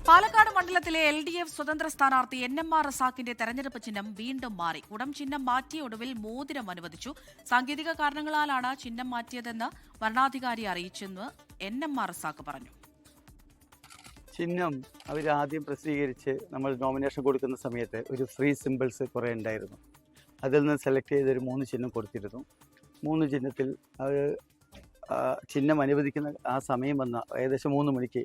പാലക്കാട് മണ്ഡലത്തിലെ LDF സ്വതന്ത്ര സ്ഥാനാർത്ഥി NMR റസാഖിന്റെ തെരഞ്ഞെടുപ്പ് ചിഹ്നം വീണ്ടും മാറി. കുടം ചിഹ്നം മാറ്റിയ ഒടുവിൽ മോതിരം അനുവദിച്ചു. സാങ്കേതിക കാരണങ്ങളാലാണ് ചിഹ്നം മാറ്റിയതെന്ന് വരണാധികാരി അറിയിച്ചെന്ന് NMR റസാഖ് പറഞ്ഞു. ചിഹ്നം അവർ ആദ്യം പ്രസിദ്ധീകരിച്ച് നമ്മൾ നോമിനേഷൻ കൊടുക്കുന്ന സമയത്ത് ഒരു ഫ്രീ സിമ്പിൾസ് കുറേ ഉണ്ടായിരുന്നു. അതിൽ നിന്ന് സെലക്ട് ചെയ്തൊരു 3 ചിഹ്നം കൊടുത്തിരുന്നു. 3 ചിഹ്നത്തിൽ അവർ ചിഹ്നം അനുവദിക്കുന്ന ആ സമയം വന്ന ഏകദേശം 3 മണിക്ക്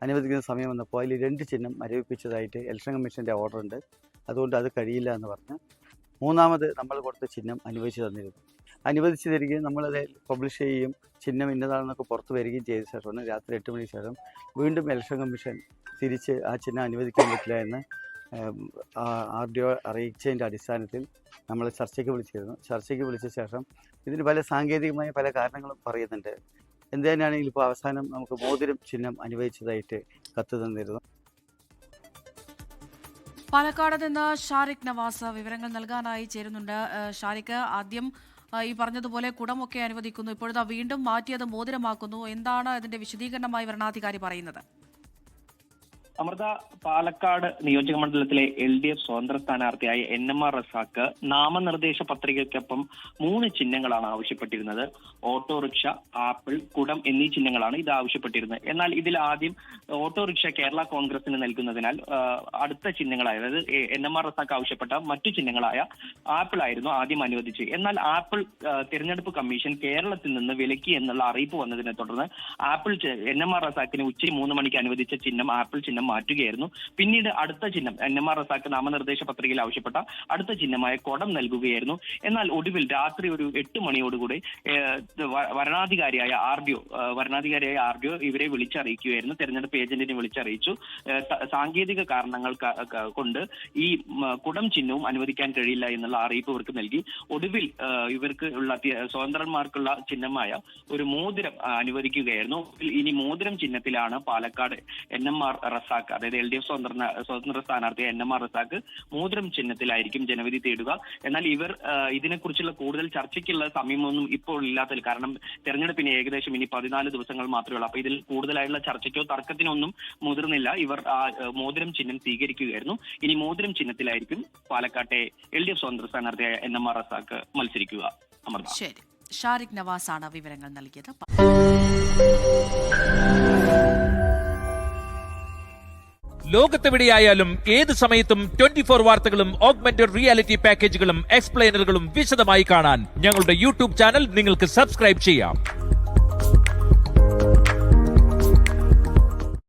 അനുവദിക്കുന്ന സമയം വന്നപ്പോൾ അതിൽ 2 ചിഹ്നം മരവിപ്പിച്ചതായിട്ട് ഇലക്ഷൻ കമ്മീഷൻ്റെ ഓർഡർ ഉണ്ട്. അതുകൊണ്ട് അത് കഴിയില്ല എന്ന് പറഞ്ഞ് 3ാമത് നമ്മൾ കൊടുത്ത ചിഹ്നം അനുവദിച്ചു തന്നിരുന്നു. അനുവദിച്ചു തരികയും നമ്മളത് പബ്ലിഷ് ചെയ്യുകയും ചിഹ്നം ഇന്നതാണെന്നൊക്കെ പുറത്ത് വരികയും ചെയ്ത ശേഷമാണ് രാത്രി 8 മണിക്ക് ശേഷം വീണ്ടും ഇലക്ഷൻ കമ്മീഷൻ തിരിച്ച് ആ ചിഹ്നം അനുവദിക്കാൻ പറ്റില്ല എന്ന് RDO അറിയിച്ചതിൻ്റെ അടിസ്ഥാനത്തിൽ നമ്മൾ ചർച്ചയ്ക്ക് വിളിച്ചിരുന്നു. ചർച്ചയ്ക്ക് വിളിച്ച ശേഷം ഇതിന് പല സാങ്കേതികമായ പല കാരണങ്ങളും പറയുന്നുണ്ട്. എന്ത് തന്നെയാണെങ്കിലും ഇപ്പോൾ അവസാനം നമുക്ക് മോതിരം ചിഹ്നം അനുവദിച്ചതായിട്ട് കത്ത് തന്നിരുന്നു. പാലക്കാട് നിന്ന് ഷാരിഖ് നവാസ് വിവരങ്ങൾ നൽകാനായി ചേരുന്നുണ്ട്. ഷാരിഖ്, ആദ്യം ഈ പറഞ്ഞതുപോലെ കുടമൊക്കെ അനുവദിക്കുന്നു, ഇപ്പോഴത്തെ വീണ്ടും മാറ്റിയത് മോതിരമാക്കുന്നു. എന്താണ് അതിന്റെ വിശദീകരണമായി വരണാധികാരി പറയുന്നത്? അമൃത, പാലക്കാട് നിയോജക മണ്ഡലത്തിലെ LDF സ്വതന്ത്ര സ്ഥാനാർത്ഥിയായ NMR റസാഖ് നാമനിർദ്ദേശ പത്രികയ്ക്കൊപ്പം 3 ചിഹ്നങ്ങളാണ് ആവശ്യപ്പെട്ടിരുന്നത്. ഓട്ടോറിക്ഷ, ആപ്പിൾ, കുടം എന്നീ ചിഹ്നങ്ങളാണ് ഇത് ആവശ്യപ്പെട്ടിരുന്നത്. എന്നാൽ ഇതിൽ ആദ്യം ഓട്ടോറിക്ഷ കേരള കോൺഗ്രസിന് നൽകുന്നതിനാൽ അടുത്ത ചിഹ്നങ്ങളായ, അതായത് NMR റസാഖ് ആവശ്യപ്പെട്ട മറ്റു ചിഹ്നങ്ങളായ ആപ്പിൾ ആയിരുന്നു ആദ്യം അനുവദിച്ചത്. എന്നാൽ ആപ്പിൾ തിരഞ്ഞെടുപ്പ് കമ്മീഷൻ കേരളത്തിൽ നിന്ന് വിലക്കി എന്നുള്ള അറിയിപ്പ് വന്നതിനെ തുടർന്ന് ആപ്പിൾ NMR റസാഖിന് ഉച്ചയ്ക്ക് 3 മണിക്ക് അനുവദിച്ച ചിഹ്നം ആപ്പിൾ ചിഹ്നം മാറ്റുകയായിരുന്നു. പിന്നീട് അടുത്ത ചിഹ്നം NMR റസാഖ് നാമനിർദ്ദേശ പത്രികയിൽ ആവശ്യപ്പെട്ട അടുത്ത ചിഹ്നമായ കുടം നൽകുകയായിരുന്നു. എന്നാൽ ഒടുവിൽ രാത്രി ഒരു 8 മണിയോടുകൂടി വരണാധികാരിയായ RDO ഇവരെ വിളിച്ചറിയിക്കുകയായിരുന്നു. തെരഞ്ഞെടുപ്പ് ഏജന്റിനെ വിളിച്ചറിയിച്ചു. സാങ്കേതിക കാരണങ്ങൾ കൊണ്ട് ഈ കുടം ചിഹ്നവും അനുവദിക്കാൻ കഴിയില്ല എന്നുള്ള അറിയിപ്പ് ഇവർക്ക് നൽകി. ഒടുവിൽ ഇവർക്ക് ഉള്ള സ്വതന്ത്രന്മാർക്കുള്ള ചിഹ്നമായ ഒരു മോതിരം അനുവദിക്കുകയായിരുന്നു. ഇനി മോതിരം ചിഹ്നത്തിലാണ് പാലക്കാട് NMR റസാഖ്, അതായത് LDF സ്വതന്ത്ര സ്ഥാനാർത്ഥി NMR റസാഖ് മോതിരം ചിഹ്നത്തിലായിരിക്കും ജനവിധി തേടുക. എന്നാൽ ഇവർ ഇതിനെക്കുറിച്ചുള്ള കൂടുതൽ ചർച്ചയ്ക്കുള്ള സമയമൊന്നും ഇപ്പോൾ ഇല്ലാത്തതിൽ, കാരണം തെരഞ്ഞെടുപ്പിന് ഏകദേശം ഇനി 14 ദിവസങ്ങൾ മാത്രമേ ഉള്ളൂ. അപ്പൊ ഇതിൽ കൂടുതലായിട്ടുള്ള ചർച്ചയ്ക്കോ തർക്കത്തിനൊന്നും മുതിർന്നില്ല. ഇവർ മോതിരം ചിഹ്നം സ്വീകരിക്കുകയായിരുന്നു. ഇനി മോതിരം ചിഹ്നത്തിലായിരിക്കും പാലക്കാട്ടെ LDF സ്വതന്ത്ര സ്ഥാനാർത്ഥിയായ NMR റസാഖ് മത്സരിക്കുക. അമൃത. ശരി, ഷാരിഖ് നവാസ് ആണ് വിവരങ്ങൾ നൽകിയത്. ലോകത്തെവിടെയായാലും ഏത് സമയത്തും 24 വാർത്തകളും ഓഗ്മെന്റഡ് റിയാലിറ്റി പാക്കേജുകളും എക്സ്പ്ലെയിനറുകളും വിശദമായി കാണാൻ ഞങ്ങളുടെ YouTube ചാനൽ നിങ്ങൾക്ക് സബ്സ്ക്രൈബ് ചെയ്യാം.